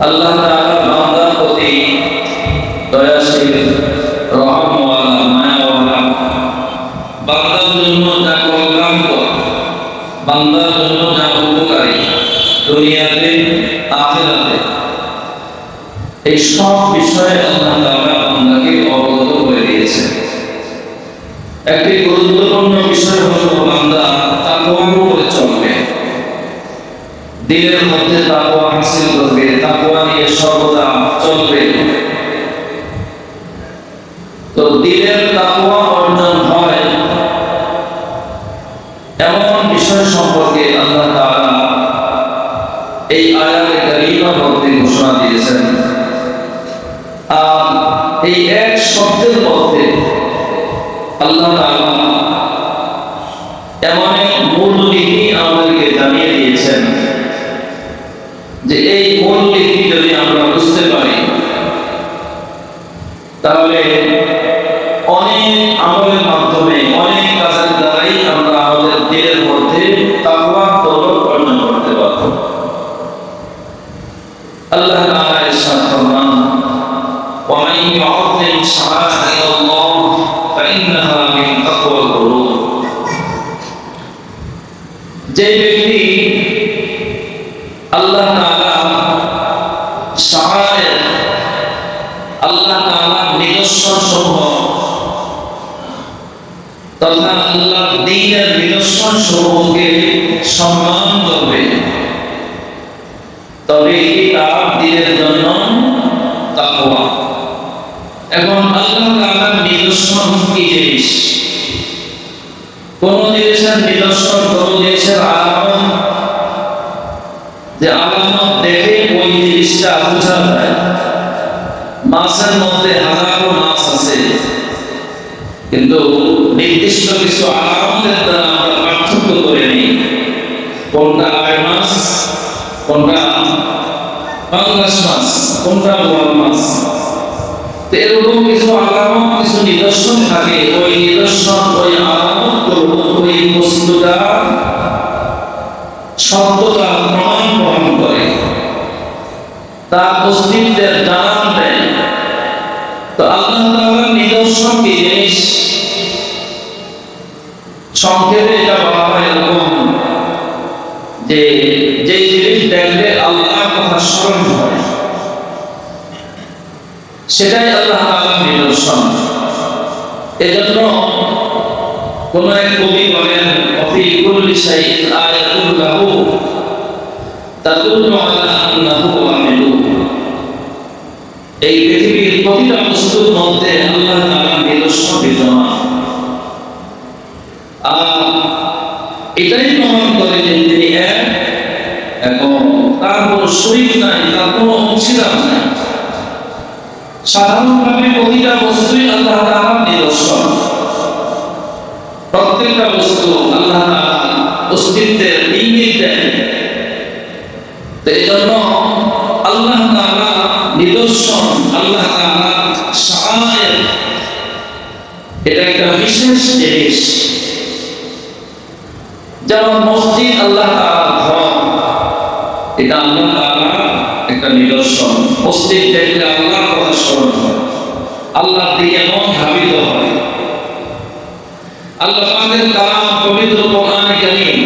আল্লাহ তাআলা বান্দার প্রতি দয়াশীল, রহমওয়ালা, মায়াওয়ালা, বান্দার জন্য যা কল্যাণকর, বান্দার জন্য যা উপকারী দুনিয়াতে আখিরাতে, এই সব বিষয়ে আল্লাহ তাআলা বান্দাকে অবগত করে দিয়েছেন। একটি গুরুত্বপূর্ণ বিষয় হলো বান্দা তাকওয়ার উপরে চলবে, দিলের মধ্যে তাকওয়া হাসিল করবে, তাকওয়া নিয়ে সর্বদা চলবে। তো দিলের তাকওয়া অর্জন হয় এমন বিষয় সম্পর্কে আল্লাহ তাআলা এই আয়াতে কারিমার মধ্যে ঘোষণা দিয়েছেন। আর এই এক শব্দের মধ্যে আল্লাহ তাআলা এমন এক মূলনীতি আমাদেরকে জানিয়ে দিয়েছেন যে এই মূলনীতি যদি আমরা বুঝতে পারি তাহলে অনেক আমলের মাধ্যমে, অনেক কাজের দ্বারাই আমরা আমাদের দিলের মধ্যে তাকওয়ার দৌলত অর্জন করতে পারব। আল্লাহ তাআলা ইরশাদ ফরমান, ওয়া মান ইউআযিম শাআইরাল্লাহ ফাইন্নাহা মিন তাকওয়াল কুলুব। যে ব্যক্তি আল্লাহ তাআলা শাআয়ের, আল্লাহ তাআলার নিদর্শন সমূহ তথা আল্লাহর দ্বীনের নিদর্শন সমূহকে সম্মান করবে, তবে তার দ্বীনের জন্য তাকওয়া। এখন আল্লাহ তাআলার নিদর্শন কি জিনিস? কোন জিনিসের নিদর্শন, কোন জিনিসের আলামত, যে আলামত দেখে ওই জিনিসটা বোঝা যায়। মাছের মধ্যে হাজারো মাছ আছে, কিন্তু নির্দিষ্ট কিছু আলামতের দ্বারা আমরা পার্থক্য করে নিই কোনটা আয় মাছ, কোনটা পাঙ্গাস মাছ, কোনটা বোয়াল মাছ। এরকম কিছু আলামত, কিছু নিদর্শন থাকে। ওই নিদর্শন, ওই আলামত, ওই বস্তুটা সত্যতা প্রমাণ বহন করে, তার অস্তিত্বের জানান দেয়। তো আল্লাহ তাআলার নিদর্শন কি জিনিস? সংক্ষেপে এটা বলা হয় এরকম যে যে জিনিস দেখলে আল্লাহর কথা স্মরণ হয়, সেটাই আল্লাহ তাআলার নিদর্শন। এজন্য কোন এক কবি বলেন, ওয়াফি কুল্লি শাইইন আয়াতুন লাহু তাদুল্লু আলা আন্নাহু ওয়াহিদু। এই পৃথিবীর প্রতিটা বস্তুর মধ্যে আল্লাহ তাআলার নিদর্শন বিদ্যমান। আর এটাই প্রমাণ করে যে তিনি এক, এবং তার কোনো শরীক নাই, তার কোনো অংশীদার নাই। সাধারণভাবে প্রতিটা বস্তুই আল্লাহ তাআলার নিদর্শন। প্রত্যেকটা বস্তু আল্লাহ তাআলার অস্তিত্বের ইঙ্গিত দেয়। তো এই জন্য আল্লাহ তাআলা নিদর্শন, আল্লাহ তাআলা শাআয়ের, এটা একটা বিশেষ জিনিস। যেমন মসজিদ আল্লাহ তাআলার ঘর, এটা আল্লাহ তাআলার একটা নিদর্শন। মসজিদ দেখলে আল্লাহর কথা স্মরণ হয়, আল্লাহর দিকে মন ধাবিত হয়। আল্লাহ পাকের কালাম, পবিত্র কোরআনে কারীম,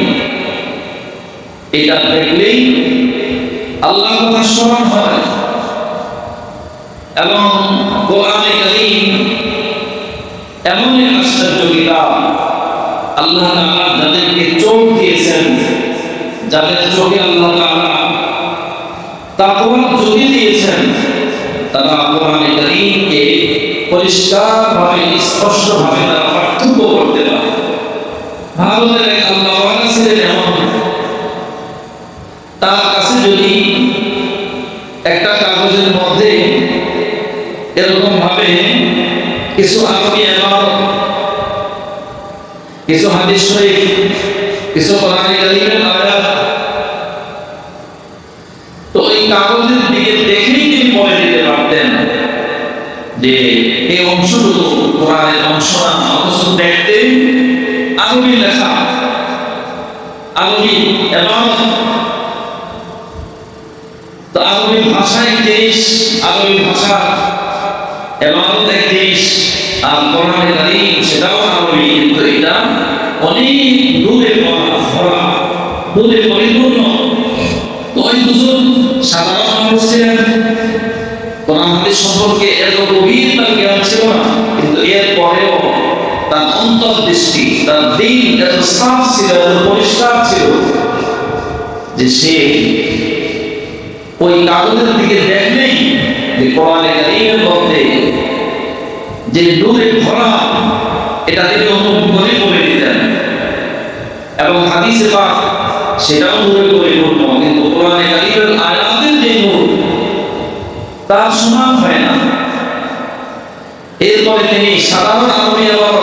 এটা দেখলেই আল্লাহর কথা স্মরণ হয়। এবং কোরআনে কারীম এমন এক আশ্চর্য কিতাব, আল্লাহ তাআলা যাদেরকে চোখ দিয়েছেন, যাদের চোখে আল্লাহ তাআলা তাকওয়ার জ্যোতি দিয়েছেন, তারা কোরআনে কারীমকে পরিষ্কারভাবে, স্পষ্টভাবে তারা পার্থক্য করতে পারে। ভারতের এক আল্লাহওয়ালা ছিলেন এমন, তার কাছে যদি একটা কাগজের মধ্যে এরকম ভাবে কিছু আরবি ইবারত, কিছু হাদিস শরীফ, কিছু কোরআনে কারীমের আয়াত, তো ওই কাগজের দিকে দেখেই তিনি বলে দিতে পারতেন যে এই অংশটুকু কোরআনের অংশ না, অথচ দেখতে আরবি লেখা, আরবি ইবারত। তো আরবি ভাষা এক জিনিস, আরবি ভাষা এবাদত এক জিনিস, আর কোরআনে কারীম সেটাও আরবি, কিন্তু এটা অনেক দূরে ভরা, দূরে পরিপূর্ণ। তো ওই দুজন সাধারণ মানুষ ছিলেন, কোরআন হাদিস সম্পর্কে এত গভীর তার জ্ঞান ছিল না, কিন্তু এর পরেও তার অন্তর্দৃষ্টি, তার দিল এত সাফ ছিল, এত পরিষ্কার ছিল যে সে ওই কাগজের দিকে দেখলেই যে কোরআনে কারীমের মধ্যে যে নূরে ভরা, এটা তিনি অনুভব করে বলে দিতেন। এবং হাদিসে পাক সেটাও নূরে পরিপূর্ণ, কিন্তু কোরআনে কারীমের আয়াতের যে নূর তার সমান হয় না। এরপরে তিনি সাধারণ আরবি আবার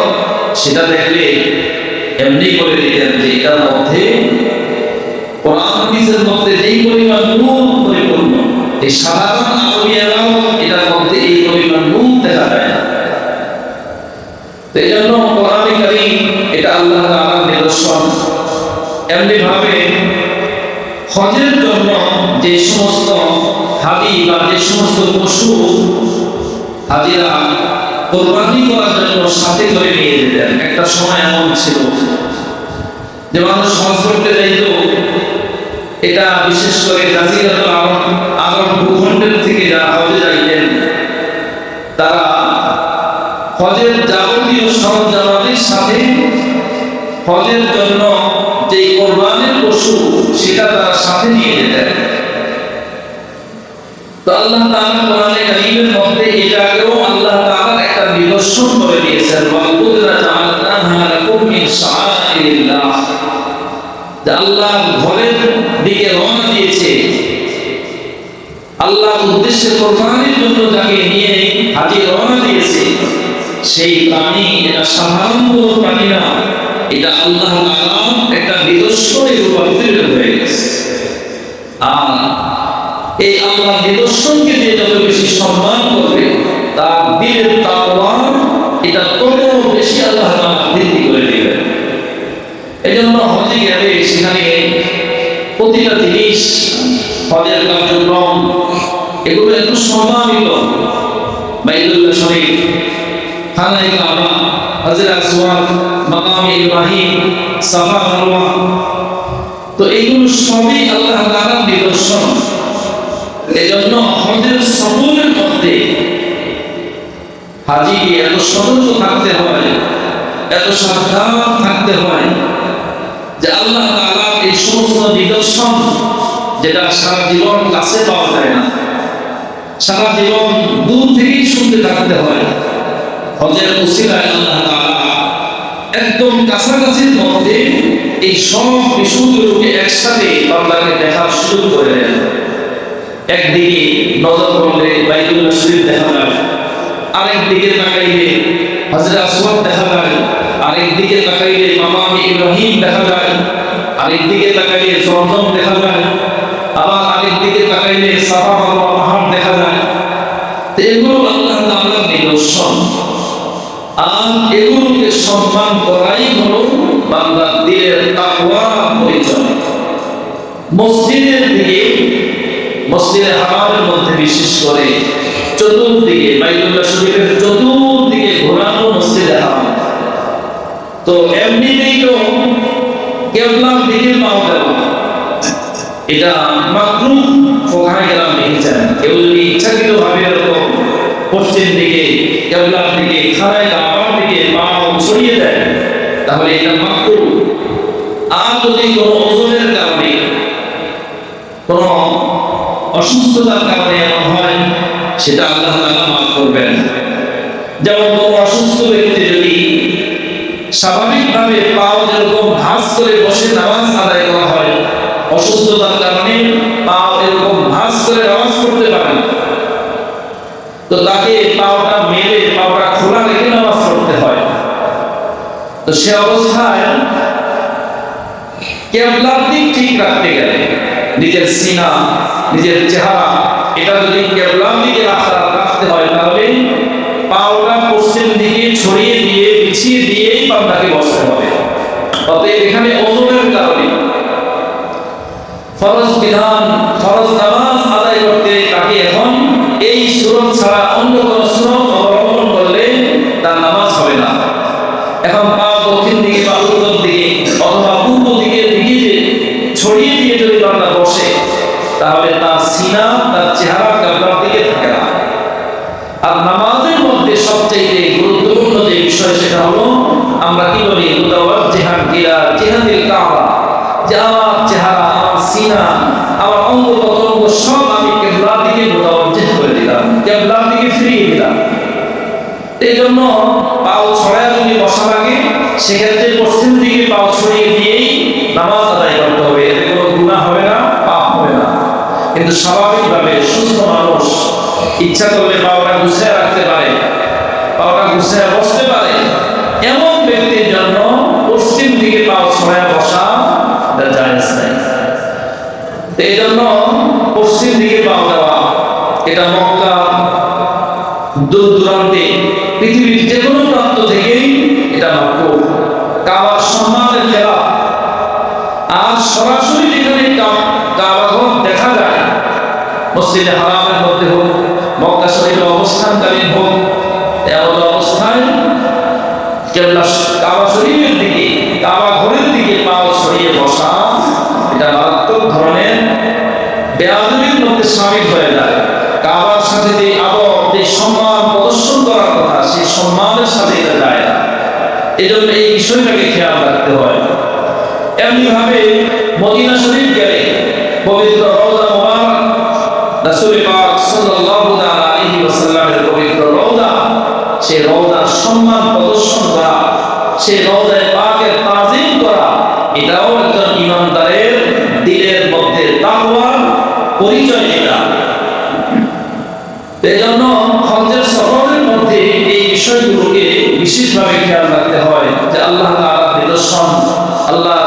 সেটা দেখলে এমনি করে দিতেন যে এটার মধ্যে কোরআন হাদিসের মধ্যে যেই পরিমাণ নূর পরিপূর্ণ, এই সাধারণ আরবি আবার এটার মধ্যে এই পরিমাণ নূর দেখা যায় না। তো এই জন্য কোরআনে কারীম এটা আল্লাহ তাআলার নিদর্শন। এমনি ভাবে হজের জন্য যে সমস্ত হাজি বা যে সমস্ত পশু হাজিরা কোরবানি করার জন্য সাথে করে নিয়ে যেতেন, একটা সময় এমন ছিল যে মানুষ হজ করতে যাইত, এটা বিশেষ করে জাজিরাতুল আরব ভূখণ্ডের থেকে যারা হজে যাইতেন তারা হজের যাবতীয় সরঞ্জামাদির সাথে হজের জন্য যে কোরবানির পশু সেটা তারা সাথে নিয়ে যেতেন। তো আল্লাহ তাআলা কোরআনে কারীমের মধ্যে এটাকেও আল্লাহ তাআলা একটা নিদর্শন করে দিয়েছেন, ওয়াল কুদরা জাআলনাহা লাকুম মিন শাআইরিল্লাহ। যে আল্লাহ ঘরের দিকে রওনা দিয়েছে, আল্লাহর উদ্দেশ্যে কোরবানির জন্য যাকে নিয়ে হাজী রওনা দিয়েছে, সেই প্রাণী এটা সাধারণ কোনো প্রাণী না, এটা আল্লাহ তাআলার একটা নিদর্শনে রূপান্তরিত হয়ে গেছে। আর এই আল্লাহর নিদর্শনকে যে যত বেশি সম্মান করবে তার দিলের তাকওয়া এটা তত বেশি আল্লাহ তাআলা বৃদ্ধি করে দিবেন। এই জন্য হজে গেলে সেখানে প্রতিটা জিনিস, হজের কার্যক্রম এগুলো একটু সম্মানিত, বাইতুল্লাহ শরীফ, খানায়ে কাবা, হাজরে আসওয়াদ, মাকামে ইব্রাহিম, সাফা মারওয়া, তো এইগুলো সবই আল্লাহ তাআলার নিদর্শন। এজন্য হজের সফরের মধ্যে হাজীকে এত সতর্ক থাকতে হয়, এত সাবধান থাকতে হয় যে আল্লাহ তাআলার এই সমস্ত নিদর্শন যেটা সারা জীবন কাছে পাওয়া যায় না, সারা জীবন দূর থেকেই শুনতে থাকতে হয়, হজের উসিলায় আল্লাহ তাআলা একদম কাছাকাছির মধ্যে এই সব বিষয়গুলোকে একসাথে বান্দাকে দেখার সুযোগ করে দেন। একদিকে নজর করলে বাইতুল্লাহ শরীফ দেখা যায়, আরেকদিকে তাকাইলে হাজরে আসওয়াদ দেখা যায়, আরেকদিকে তাকাইলে মাকামে ইব্রাহিম দেখা যায়, আরেকদিকে তাকাইলে জমজম দেখা যায়, আবার আরেকদিকে তাকাইলে সাফা মারওয়া পাহাড় দেখা যায়। তো এগুলো আল্লাহ তাআলার নিদর্শন, আর এগুলোকে সম্মান করাই হলো বান্দার দিলের তাকওয়া পরিচয়। মসজিদের দিকে, মসজিদে হারামের মধ্যে বিশেষ করে চতুর্দিকে, বাইতুল্লাহ শরীফের চতুর্দিকে ঘোরানো মসজিদে হারাম। তো এমনিতেই তো কিবলার দিকে পাও দেওয়া এটা মাকরুহ ফুকাহায়ে কেরাম লিখেছেন। কেউ যদি ইচ্ছাকৃতভাবে এরকম পশ্চিম দিকে, কিবলার দিকে, খানায়ে কাবার দিকে পাও ছড়িয়ে দেয় তাহলে এটা মাকরুহ। আর যদি কোনো ওজনের কারণে, কোনো অসুস্থতার কারণে এমন হয় সেটা আল্লাহ তাআলা মাফ করবেন। যেমন কোনো অসুস্থ ব্যক্তি যদি স্বাভাবিকভাবে পাও যেরকম ভাঁজ করে বসে নামাজ আদায় করা হয়, অসুস্থতার কারণে পাও এরকম ভাঁজ করে নামাজ পড়তে পারে না, তো তাকে পাওটা মেলে, পাওটা খোলা রেখে নামাজ পড়তে হয়। তো সে অবস্থায় কিবলার দিক ঠিক রাখতে গেলে নিজের সিনা, নিজের চেহারা এটা যদি কিবলার দিকে রাখতে হয় তাহলে পাওটা পশ্চিম দিকে ছড়িয়ে দিয়ে, পিছিয়ে দিয়েই বান্দাকে বসতে হবে। অতএব এখানে ওজনের কারণে ফরজ বিধান, ফরজ নামাজ আদায় করতে তাকে এখন এই সূরত ছাড়া অন্য কোনো সূরত অবলম্বন করলে তার নামাজ হবে না। এখন পা দক্ষিণ দিকে বা উত্তর দিকে অথবা পূর্ব দিকে ছড়িয়ে দিয়ে যদি বান্দা বসে, তাহলে তার সিনা, তার চেহারা কিবলার দিকে থাকে না। আর নামাজের মধ্যে সবচেয়ে গুরুত্বপূর্ণ যে বিষয় সেটা হলো আমরা কি বলি মুতাওয়াজ্জিহান ইলা জিহাতিল কাবা, যে আমার চেহারা, আমার সিনা, আমার অঙ্গ প্রত্যঙ্গ সব আমি কিবলার দিকে মুতাওয়াজ্জিহ করে দিলাম, কিবলার দিকে ফিরিয়ে দিলাম। এই জন্য পাও ছড়ায় যদি বসা লাগে, সেক্ষেত্রে পশ্চিম দিকে পাও ছড়িয়ে দিয়েই নামাজ আদায় করতে হবে। এতে কোনো গুনাহ হবে না, পাপ হবে না। কিন্তু স্বাভাবিকভাবে সুস্থ মানুষ ইচ্ছা করলে পাওটা গুছিয়ে রাখতে পারে, পাওটা গুছিয়ে বসতে পারে। এমন ব্যক্তির জন্য পশ্চিম দিকে পাও ছড়ায় বসা এটা জায়েজ নাই। এই জন্য পশ্চিম দিকে পাও দেওয়া এটা মক্কা, দূর দূরান্তে পৃথিবীর যে কোনো প্রান্ত থেকেই এটা মাকরুহ, কাবার সম্মানের খেলাফ। আর সরাসরি যেখানে কাবা ঘর দেখা যায়, মসজিদে হারামের মধ্যে হোক, মক্কা শরীফে অবস্থানকালীন হোক, এমন অবস্থায় কাবা শরীফের দিকে, কাবা ঘরের দিকে পাও ছড়িয়ে বসা এটা মারাত্মক ধরনের বেয়াদবির মধ্যে শামিল হয়ে যায়। কাবার সাথে যে যে সম্মান প্রদর্শন করার কথা, সেই সম্মানের সাথে এটা যায় না। এই জন্য এই বিষয়টাকে খেয়াল রাখতে হয়। এমনি ভাবে মদিনা শরীফ গেলে পবিত্র রওজা মুবারক, রাসূল পাক সাল্লাল্লাহু আলাইহি ওয়াসাল্লামের পবিত্র রওজা, সেই রওজার সম্মান প্রদর্শন করা, সেই রওজায়ে পাকের তাজিম করা, এটাও একজন ঈমানদারের দিলের মধ্যে তাকওয়ার পরিচয়। এটা এজন্য হজ্জের সফরের মধ্যে এই বিষয়গুলোকে বিশেষভাবে খেয়াল রাখতে হয় যে আল্লাহ তাআলার নিদর্শন, আল্লাহ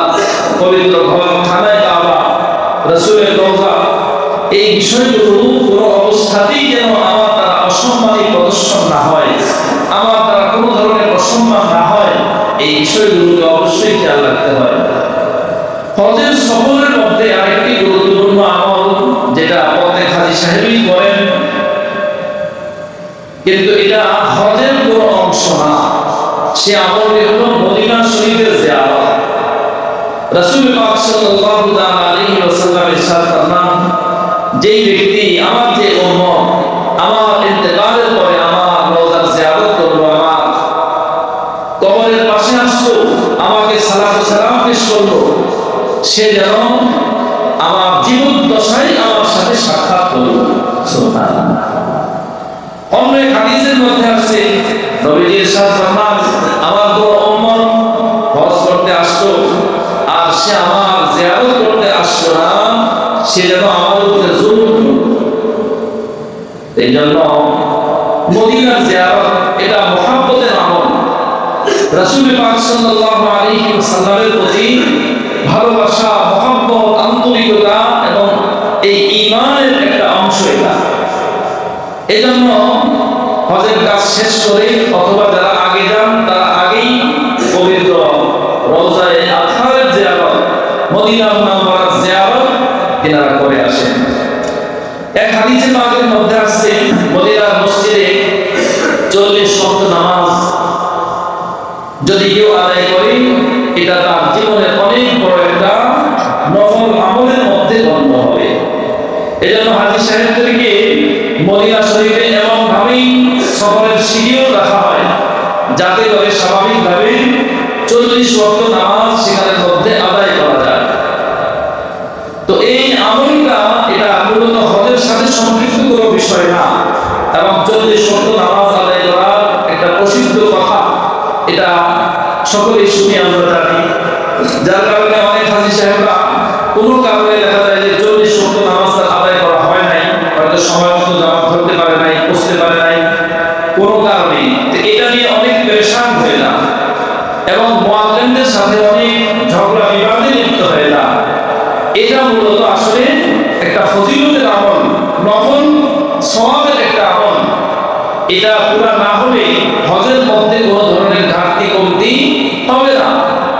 পবিত্র ঘর খানায়ে কাবা, রাসূলের রওজা, এই বিষয়গুলো কোনো অবস্থাতেই যেন আমার দ্বারা অসম্মানী প্রদর্শন না হয়, আমার দ্বারা কোনো ধরনের অসম্মান না হয়, এই বিষয়গুলোকে অবশ্যই খেয়াল রাখতে হয়। হজ্জের সফরের মধ্যে আরেকটি গুরুত্বপূর্ণ আমল যেটা প্রত্যেক হাজী সাহেবই করেন, কিন্তু এটা হজের কোনো অংশ না। সে আমলটি হলো মদিনা শরীফের জিয়ারত। রাসূল পাক সাল্লাল্লাহু আলাইহি ওয়াসাল্লাম ইরশাদ ফরমান, যেই ব্যক্তি আমার যে উম্মত আমার ইন্তেকালের পরে আমার রওজার জিয়ারত করলো, আমার কবরের পাশে আসলো, আমাকে সালাম পেশ করলো, সে যেন আমার জীবদ্দশায় আমার সাথে সাক্ষাৎ করলো। সুবহানাল্লাহ। অন্য এক হাদিসের মধ্যে আছে নবীজি ইরশাদ ফরমান, আমার কোন উম্মত হজ করতে আসলো আর সে আমার জিয়ারত করতে আসলো না, সে যেন আমার উপরে জুলুম করলো। এই জন্য মদিনার জিয়ারত এটা মুহাব্বতের আমল। রাসূল পাক সাল্লাল্লাহু আলাইহি ওয়াসাল্লামের প্রতি ভালোবাসা, মুহাব্বত, আন্তরিকতা এবং এই ঈমানের একটা অংশ এটা। এজন্য হজের কাজ শেষ করে অথবা যারা আগে যান তারা আগেই পবিত্র রওজায়ে আতহারের জিয়ারত, মদিনা মুনাওয়ারার জিয়ারত তিনারা করে আসেন। এক হাদিসে পাকের মধ্যে আছে মদিনার মসজিদে 40 ওয়াক্ত নামাজ যদি কেউ আদায় করে, এটা তার জীবনের অনেক বড় একটা নফল আমলের মধ্যে গণ্য হবে। এজন্য হাজী সাহেবদেরকে মদিনা শরীফে এমন ভাবেই সফরের শিডিউল রাখা হয় যাতে করে স্বাভাবিকভাবে 40 ওয়াক্ত নামাজ সেখানের মধ্যে আদায় করা যায়। তো এই আমলটা এটা মূলত হজের সাথে সম্পৃক্ত কোনো বিষয় না, এবং 40 ওয়াক্ত নামাজ আদায় করার একটা প্রসিদ্ধ কথা, এটা সকলেই শুনি, আমরা জানি। যার কারণে অনেক হাজী সাহেবরা কোনো কারণে দেখা যায় যে 40 ওয়াক্ত নামাজ আদায় করা হয় নাই, হয়তো সময় মতো জামাত ধরতে পারে নাই, পৌঁছতে পারে নাই, কোনো কারণে। এটা নিয়ে অনেক পেরেশান হয়ে যায় এবং মুয়াজ্জিনদের সাথে অনেক ঝগড়া বিবাদে লিপ্ত হয়ে যায়। এটা মূলত আসলে একটা ফজিলতের আমল, নফল সওয়াবের একটা আমল। এটা পুরা না হলে হজের মধ্যে কোনো ধরনের ঘাটতি কমতি হবে না।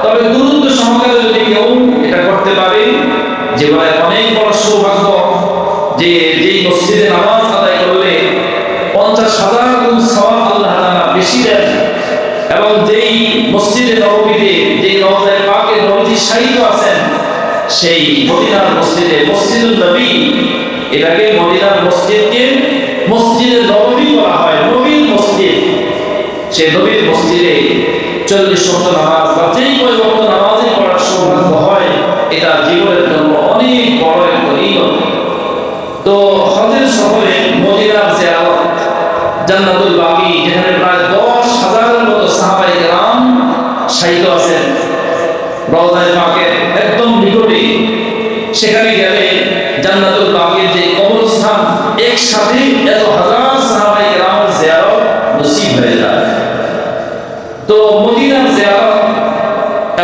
তবে গুরুত্ব সহকারে যদি কেউ এটা করতে পারে, জীবনের অনেক বড় সৌভাগ্য যে যেই মসজিদে নামাজ আদায় করলে 50,000 গুণ সওয়াব আল্লাহ তাআলা বেশি দেন, এবং যেই মসজিদে নববীতে যেই রওজায়ে পাকে নবীজি শায়িত আছেন সেই মদিনার মসজিদে, মসজিদুন নবী, এটাকে মদিনার মসজিদকে মসজিদে নববী বলা হয়, নবীর মসজিদ। সেই নবীর মসজিদে 40 ওয়াক্ত নামাজ বা যেই কয় ওয়াক্ত নামাজই পড়ার সৌভাগ্য হয়, এটা জীবনের জন্য অনেক বড় একটা নিয়ম। তো হজের সফরে মদিনার জিয়ারত, জান্নাতুল বাকি, যেখানে প্রায় 10,000-এর মতো সাহাবায়ে কেরাম শায়িত আছেন রওজায়ে পাকের একদম নিকটে, সেখানে গেলে জান্নাতুল বাকির যে কবরস্থান, একসাথে এত হাজার সাহাবায়ে কেরামের জিয়ারত নসিব হয়ে যায়। তো মদিনার জিয়ারত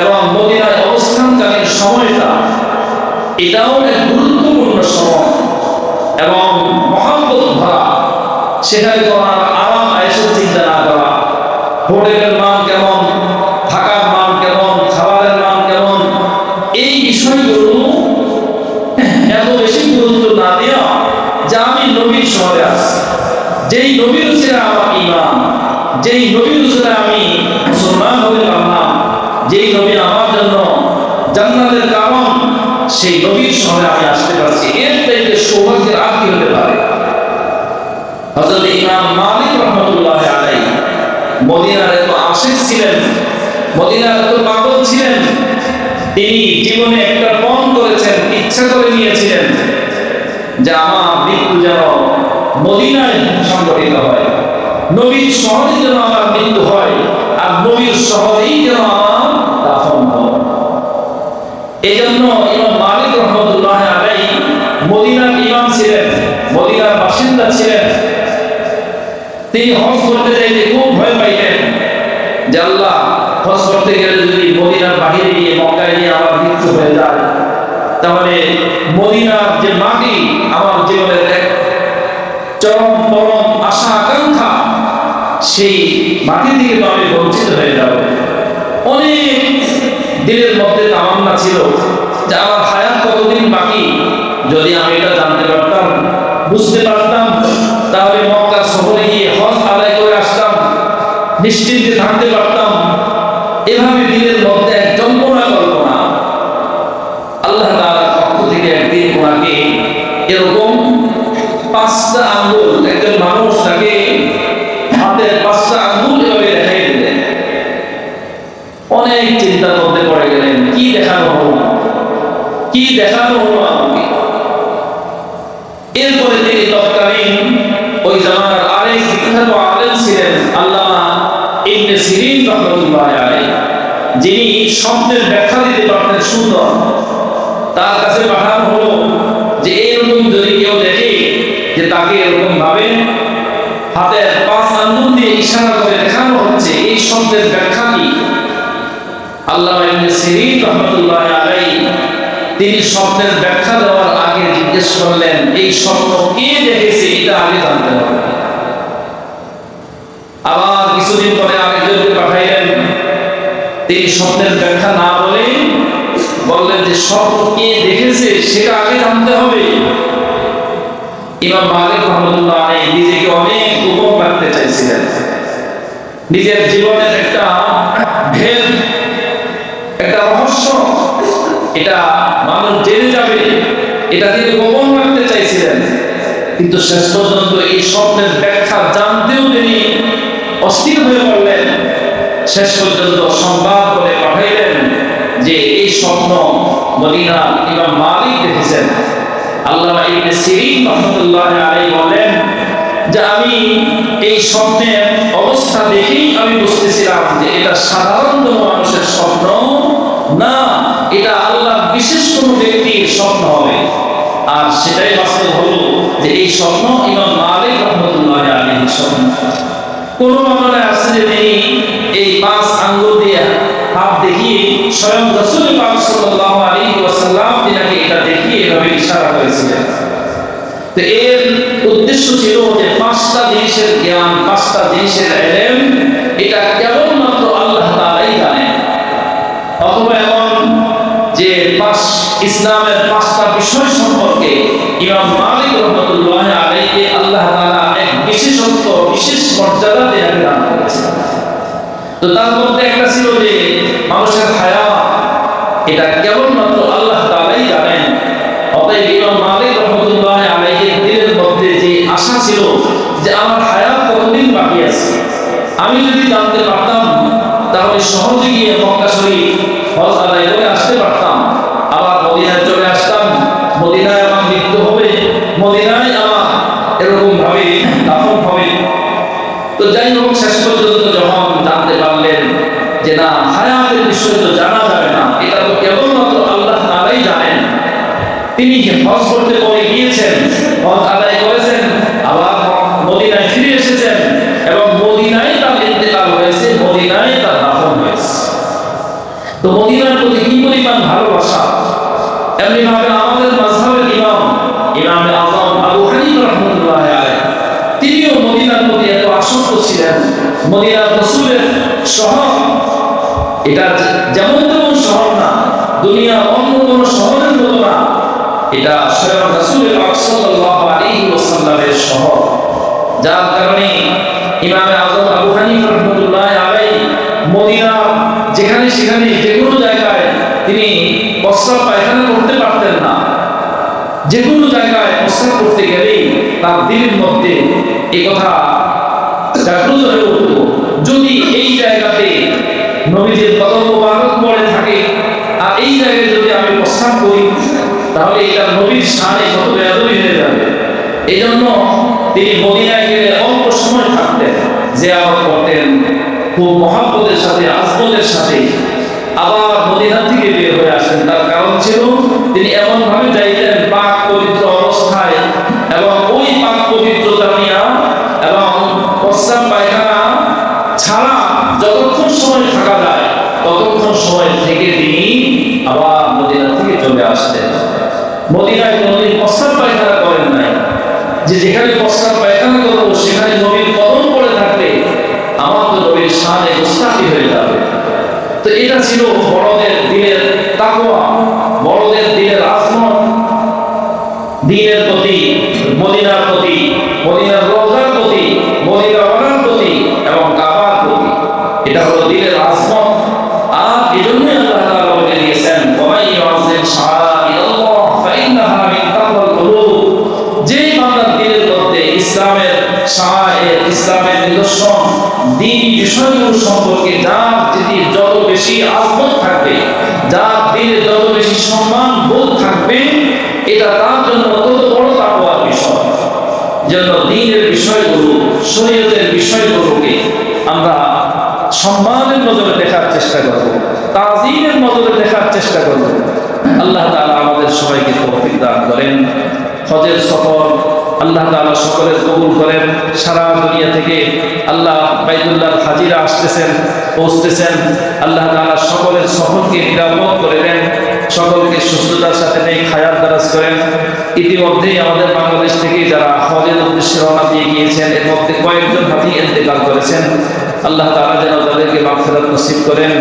এবং মদিনায় অবস্থানকালীন সময়টা এটাও এক গুরুত্বপূর্ণ সময় এবং মহব্বত ভরা। সেখানে তোমার আরাম আয়েশের চিন্তা না করা, হোটেলের মান কেমন, থাকার মান কেমন, খাবারের মান কেমন, এই বিষয়গুলো এত বেশি গুরুত্ব না দেওয়া যে আমি নবীর শহরে আসছি, যেই নবীর উসিলে আমার ঈমান, যেই নবীর উসিলে আমি মুসলমান হতে পারলাম, যেই নবী আমার জন্য জান্নাতের কারণ, সেই নবীর শহরে আমি আসতে পারছি, এর চাইতে সৌভাগ্যের আর কি হতে পারে। হযরত ইমাম মালিক রাহমাতুল্লাহি আলাইহি মদিনার এত আশিক ছিলেন, মদিনার এত পাগল ছিলেন, তিনি জীবনে একটা পণ করেছেন, ইচ্ছা করে নিয়েছিলেন যে আমার মৃত্যু যেন মদিনায় সংঘটিত হয়, নবীর শহরে যেন আমার মৃত্যু হয়, আর নবীর শহরেই যেন আমার দাফন হয়। এই জন্য ইমাম মালিক রাহমাতুল্লাহি আলাইহি মদিনার ইমাম ছিলেন, মদিনার বাসিন্দা ছিলেন। তিনি হজ করতে যাইতে খুব ভয় পাইতেন যে আল্লাহ, হজ করতে গেলে যদি মদিনার বাহিরে গিয়ে মক্কায় গিয়ে আমার মৃত্যু হয়ে যায়, তাহলে মদিনার যে মাটি, আমার জীবনের এক চরম পরম আশা আকাঙ্ক্ষা, সেই মাটি থেকে তো আমি বঞ্চিত হয়ে যাব। অনেক দিনের মধ্যে তামান্না ছিল যে আমার হায়াত কতদিন বাকি, যদি আমি এটা জানতে পারতাম, বুঝতে পারতাম, তাহলে মক্কা শহরে গিয়ে হজ আদায় করে আসতাম, নিশ্চিন্তে থাকতে পারতাম। এভাবে দিনের মধ্যে এক যন্ত্রণা কল্পনা। আল্লাহ তাআলার পক্ষ থেকে একদিন ওনাকে এরকম 5টা আঙ্গুল, একজন মানুষ তাকে হাতের 5টা আঙ্গুল এভাবে দেখাই দিলেন। অনেক চিন্তার মধ্যে পড়ে গেলেন, কি দেখানো হলো, কি দেখানো হলো আমাকে। এরপরে তিনি তৎকালীন ওই জামানার আরেক বিখ্যাত আলেম ছিলেন আল্লামা ইবনে সিরিন রাহমাতুল্লাহি আলাইহি, যিনি স্বপ্নের ব্যাখ্যা দিতে পারতেন সুন্দর। তার কাছে পাঠানো হলো যে এরকম যদি কেউ দেখে যে তাকে এরকম ভাবে হাতের 5 আঙ্গুল দিয়ে ইশারা করে দেখানো হচ্ছে, এই শব্দের ব্যাখ্যা কি? আল্লামা ইবনে সিরিন রাহমাতুল্লাহি আলাইহি তিনি স্বপ্নের ব্যাখ্যা দেওয়ার আগে জিজ্ঞেস করলেন, এই স্বপ্ন কে দেখেছে এটা আগে জানতে হবে। আবার কিছুদিন পরে আরেকজনকে পাঠাইলেন, তিনি স্বপ্নের ব্যাখ্যা না বলে বললেন যে স্বপ্ন কে দেখেছে সেটা আগে জানতে হবে। ইমাম মালিক রাহমাতুল্লাহি আলাইহি নিজেকে অনেক গোপন রাখতে চাইছিলেন, নিজের জীবনের একটা ভেদ, একটা রহস্য, এটা মানুষ জেনে যাবে, এটা তিনি গোপন রাখতে চাইছিলেন। কিন্তু শেষ পর্যন্ত এই স্বপ্নের ব্যাখ্যা জানতেও তিনি অস্থির হয়ে পড়লেন। শেষ পর্যন্ত সংবাদ করে পাঠাইলেন যে এই স্বপ্ন মদিনার ইমাম মালিক দেখেছেন। আল্লামা ইবনে সিরিন রাহমাতুল্লাহি আলাইহি বলেন যে আমি এই স্বপ্নের অবস্থা দেখেই আমি বুঝতেছিলাম যে এটা সাধারণ মানুষের স্বপ্ন না, এটা আল্লাহ বিশেষ কোনো ব্যক্তির স্বপ্ন হবে। আর সেটাই বাস্তব হলো যে এই স্বপ্ন ইমাম মালিক রাহমাতুল্লাহি আলাইহির স্বপ্ন। কোন মামলায় আছে যে তিনি এই 5 আঙ্গুল দিয়ে হাত দেখিয়ে স্বয়ং রাসূল পাক সাল্লাল্লাহু আলাইহি ওয়াসাল্লাম তিনাকে এটা দেখিয়ে এভাবে ইশারা করেছিলেন। তো এর উদ্দেশ্য ছিল যে 5টা জিনিসের জ্ঞান, 5টা জিনিসের ইলম, এটা কেবলমাত্র আল্লাহ তাআলাই জানেন। অথবা এমন যে যে ইসলামের 5টা বিষয় সম্পর্কে ইমাম মালিক রাহমাতুল্লাহ আলাইহি আল্লাহ তাআলা এক বিশেষত্ব বিশেষ মর্যাদা দান করেছেন। তো তার মধ্যে একটা ছিল যে মানুষের হায়া, এটা কেবলমাত্র আল্লাহ তাআলাই জানেন। অতএব ইমাম মালিক রাহমাতুল্লাহ আলাইহির দিলের মধ্যে যে আশা ছিল যে আমার হায়াত কতদিন বাকি আছে, আমি যদি জানতে পারতাম তাহলে সহজে গিয়ে মক্কা শরীফ হজ আদায় করে আসতে পারতাম, আবার মদিনায় চলে আসতাম, মদিনায় আমার মৃত্যু হবে, মদিনায় আমার এরকম ভাবে দাফন হবে। তো যাই হোক, শেষ পর্যন্ত যখন জানতে পারলেন যে না, হায়াতের বিষয় তো জানা যাবে না, এটা তো কেবলমাত্র আল্লাহ তাআলাই জানেন, তিনি হজ করতে পরে গিয়েছেন, হজ আদায় করেছেন, আবার মদিনায় ফিরে এসেছেন এবং মদিনায় তার ইন্তেকাল হয়েছে, মদিনায় তার দাফন হয়েছে। তো মদিনার প্রতি কি পরিমাণ ভালোবাসা! এমনি ভাবে আমাদের মাযহাবের ইমাম আযম আবু হানিফা রাহমাতুল্লাহ আলাইহি, তিনিও মদিনার প্রতি এত আসক্ত ছিলেন। মদিনার রাসূলের শহর, এটা যেমন তেমন শহর না, দুনিয়ার অন্য কোনো শহরের মতো না, এটা স্বয়ং রাসূল পাক সাল্লাল্লাহু আলাইহি ওয়াসাল্লামের শহর। যার কারণে ইমাম আযম আবু হানিফা রাহমাতুল্লাহ আলাইহি মদিনা যেখানে সেখানে যে কোনো জায়গায় তিনি প্রস্রাব পায়খানা করতে পারতেন না। যে কোনো জায়গায় প্রস্রাব করতে গেলেই তার দিলের মধ্যে এই কথা জাগ্রত হয়ে উঠত, যদি এই জায়গাতে নবীজির কদম মোবারক পড়ে থাকে আর এই জায়গায় যদি আমি প্রস্রাব করি তাহলে এটা নবীর শানে কত বেয়াদবি হয়ে যাবে। এই জন্য তিনি মদিনায় গেলে অল্প সময় থাকতেন, জিয়ারত করতেন খুব মহব্বতের সাথে, আজমতের সাথে, আবার মদিনা থেকে বের হয়ে আসতেন। তার কারণ ছিল তিনি এমন ভাবে যাইতেন পাক পবিত্র অবস্থায়, এবং ওই পাক পবিত্রতা নিয়ে এবং প্রস্রাব পায়খানা ছাড়া যতক্ষণ সময় থাকা যায় ততক্ষণ সময় থেকে তিনি আবার মদিনা থেকে চলে আসতেন। মদিনায় কোনোদিন প্রস্রাব পায়খানা করেন নাই, যে যেখানে প্রস্রাব পায়খানা করবো সেখানে নবীর কদম পড়ে থাকলে আমার তো নবীর শানে গুস্তাখি হয়ে যাবে। তো এটা ছিল বড়দের দিলের তাকওয়া, বড়দের দিলের আজমত, দ্বীনের প্রতি, মদিনার প্রতি, মদিনার রওজার প্রতি, মদিনা ওয়ালার প্রতি এবং কাবার প্রতি। এটা হলো দিলের আজমত। আর এজন্যই আল্লাহ তাআলা বলে দিয়েছেন, ওয়াই ইউআযিম শাআইরাল্লাহ ফাইন্নাহা মিন তাকওয়াল কুলুব। যেই বান্দার দিলের মধ্যে ইসলামের শাআইর, ইসলামের নিদর্শন, দ্বীন বিষয়গুলো সম্পর্কে যার যদি যত বেশি আজমত থাকবে, যার দিলে যত বেশি সম্মান বোধ থাকবে, এটা তার জন্য তত বড় তাকওয়ার বিষয়। যেন দ্বীনের বিষয়গুলো, শরীয়তের বিষয়গুলোকে আমরা সম্মানের নজরে দেখার চেষ্টা করব, তাজিমের নজরে দেখার চেষ্টা করব। আল্লাহ তাআলা আমাদের সবাইকে তৌফিক দান করেন। হজের সফর আল্লাহ তাআলা সকলের কবুল করেন। সারা দুনিয়া থেকে আল্লাহ বাইতুল্লাহর হাজিরা আসতেছেন, পৌঁছতেছেন। আল্লাহ তাআলা সকলের সফরকে নিরাপদ করে দেন, সকলকে সুস্থতার সাথে নেক হায়াত দারাজ করেন। ইতিমধ্যেই আমাদের বাংলাদেশ থেকে যারা হজের উদ্দেশ্যে রওনা দিয়ে গিয়েছেন, এর মধ্যে কয়েকজন হাজি ইন্তেকাল করেছেন। আল্লাহ তাআলা যেন তাদেরকে মাগফিরাত নসিব করেন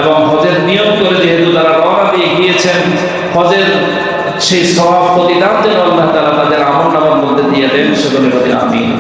এবং হজের নিয়ম করে যেহেতু তারা রওনা দিয়ে গিয়েছেন, হজের সেই সওয়াব প্রতিদান যেন আল্লাহ তাআলা তাদের আমলনামার মধ্যে দিয়ে দেন। সকলে বলি আমিন।